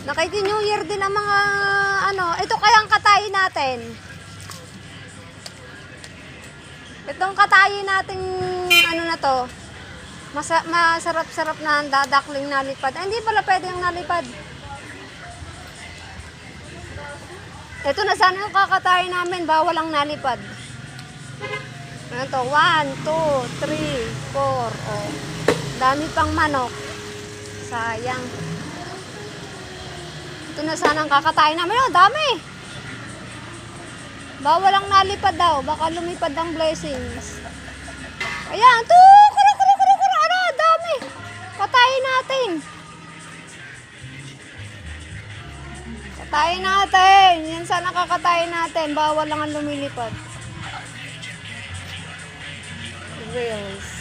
Nakiki-New Year din ang mga ano. Ito kayang katayin natin. Itong katayin nating ano na to. Masarap-sarap na dadakling nalipad. Ay, hindi pala pwede yung nalipad. Ito na sana yung kakatayin namin. Bawal ang nalipad. Ano to? 1, 2, 3, 4. Oh. Dami pang manok. Sayang. Ito na sana ang kakatayin namin. Oh, dami. Bawal ang nalipad daw. Baka lumipad ang blessings. Ayan. Ito. Ano? Dami. Katayin natin. Katayin natin. Yan sana kakatayin natin. Bawal lang ang lumilipad. Reels.